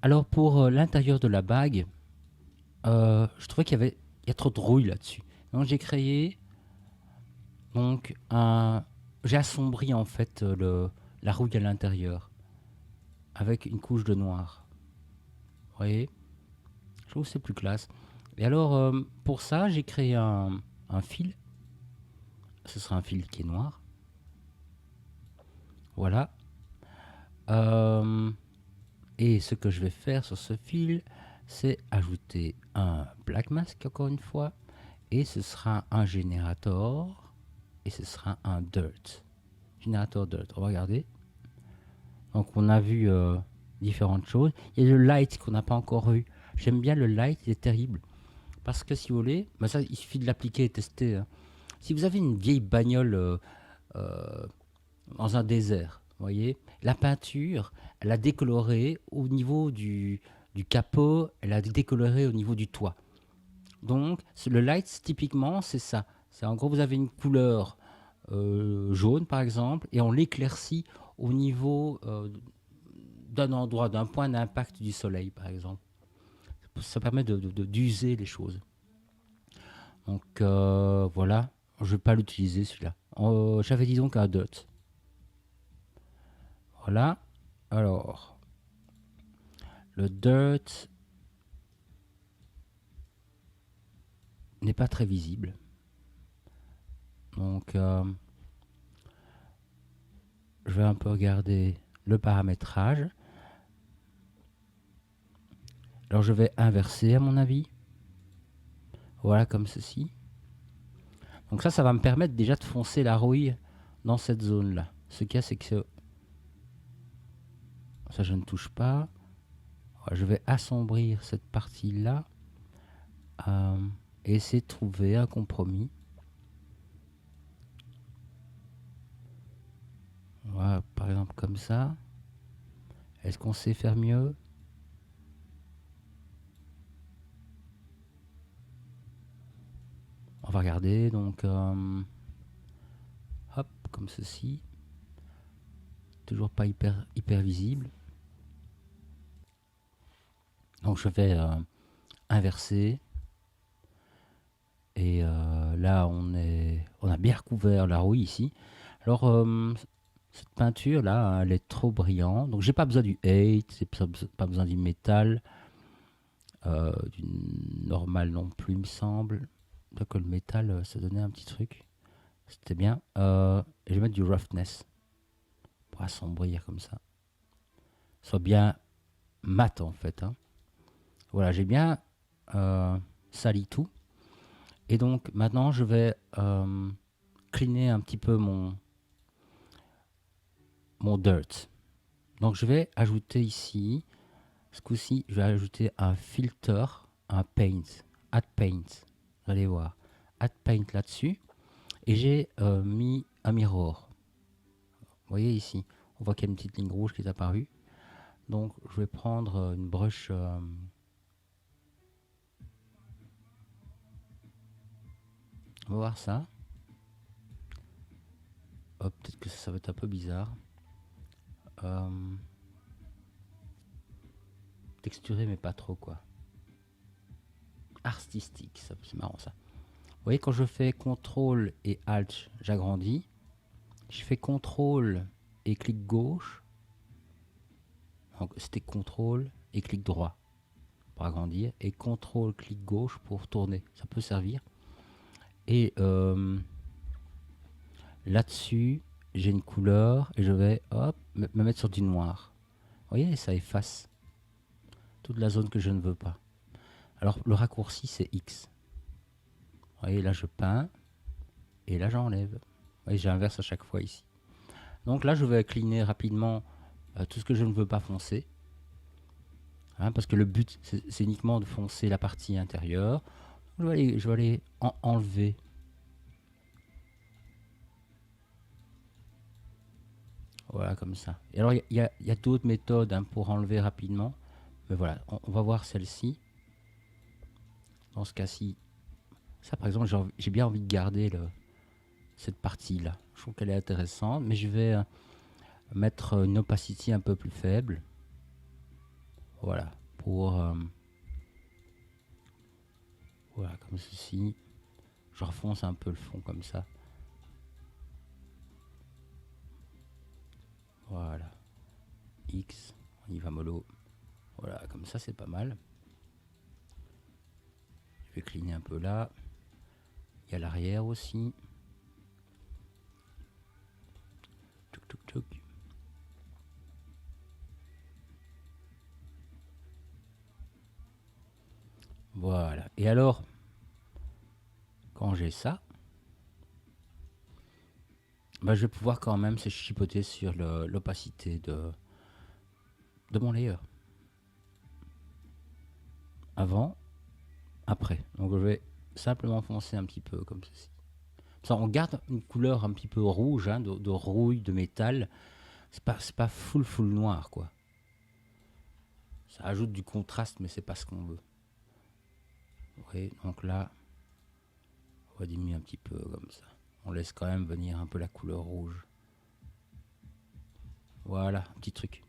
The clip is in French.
Alors pour l'intérieur de la bague, je trouvais il y a trop de rouille là-dessus. Donc j'ai créé donc j'ai assombri en fait la rouille à l'intérieur avec une couche de noir. Vous voyez, je trouve que c'est plus classe. Et alors pour ça, j'ai créé un fil. Ce sera un fil qui est noir. Voilà. Euh, et ce que je vais faire sur ce fil, c'est ajouter un black mask encore une fois. Et ce sera un générateur. Et ce sera un dirt. Générateur dirt. On va regarder. Donc on a vu différentes choses. Il y a le light qu'on n'a pas encore eu. J'aime bien le light, il est terrible. Parce que si vous voulez, bah ça, il suffit de l'appliquer et tester, hein. Si vous avez une vieille bagnole euh, dans un désert, vous voyez, la peinture, elle a décoloré au niveau du capot, elle a décoloré au niveau du toit. Donc le light, typiquement, c'est ça. C'est en gros, vous avez une couleur jaune, par exemple, et on l'éclaircit au niveau d'un endroit, d'un point d'impact du soleil, par exemple. Ça permet d'user les choses. Donc voilà, je ne vais pas l'utiliser celui-là. J'avais dit donc un dot. Voilà. Alors, le dirt n'est pas très visible. Donc, je vais un peu regarder le paramétrage. Alors, je vais inverser à mon avis. Voilà, comme ceci. Donc ça va me permettre déjà de foncer la rouille dans cette zone-là. Ce qu'il y a, c'est que ça, je ne touche pas. Je vais assombrir cette partie-là et essayer de trouver un compromis. Voilà, par exemple comme ça. Est-ce qu'on sait faire mieux? On va regarder, donc hop, comme ceci. Toujours pas hyper visible. Donc je vais inverser. Et là, on a bien recouvert la rouille ici. Alors, cette peinture là, elle est trop brillante. Donc, j'ai pas besoin du 8, j'ai pas besoin du métal, du normal non plus, il me semble. Donc, le métal, ça donnait un petit truc. C'était bien. Et je vais mettre du roughness pour assombrir comme ça. Soit bien mat en fait, hein. Voilà, j'ai bien sali tout. Et donc maintenant, je vais cleaner un petit peu mon dirt. Donc je vais ajouter ici, ce coup-ci, je vais ajouter un filter, un paint, add paint. Vous allez voir, add paint là-dessus. Et j'ai mis un mirror. Vous voyez ici, on voit qu'il y a une petite ligne rouge qui est apparue. Donc je vais prendre une brush. On va voir ça. Oh, peut-être que ça va être un peu bizarre. Texturé mais pas trop quoi. Artistique, c'est marrant ça. Vous voyez quand je fais CTRL et ALT, j'agrandis. Je fais CTRL et clic gauche. C'était CTRL et clic droit pour agrandir. Et CTRL clic gauche pour tourner. Ça peut servir. Et là-dessus, j'ai une couleur et je vais hop, me mettre sur du noir. Vous voyez, ça efface toute la zone que je ne veux pas. Alors le raccourci c'est X. Vous voyez, là je peins et là j'enlève. Vous voyez, j'inverse à chaque fois ici. Donc là je vais cleaner rapidement tout ce que je ne veux pas foncer. Hein, parce que le but c'est uniquement de foncer la partie intérieure. Je vais aller enlever. Voilà, comme ça. Et alors il y a d'autres méthodes hein, pour enlever rapidement. Mais voilà, on va voir celle-ci. Dans ce cas-ci, ça par exemple, j'ai bien envie de garder cette partie-là. Je trouve qu'elle est intéressante, mais je vais mettre une opacité un peu plus faible. Voilà. pour... voilà, comme ceci. Je refonce un peu le fond comme ça. Voilà. X, on y va mollo. Voilà, comme ça c'est pas mal. Je vais cligner un peu là. Il y a l'arrière aussi. Tchouk, tchouk, tchouk. Voilà. Et alors, quand j'ai ça, bah, je vais pouvoir quand même se chipoter sur l'opacité de mon layer. Avant, après. Donc je vais simplement foncer un petit peu comme ceci. Ça, on garde une couleur un petit peu rouge, hein, de rouille, de métal. C'est pas full noir, quoi. Ça ajoute du contraste, mais c'est pas ce qu'on veut. Oui, donc là, on va diminuer un petit peu comme ça. On laisse quand même venir un peu la couleur rouge. Voilà, un petit truc.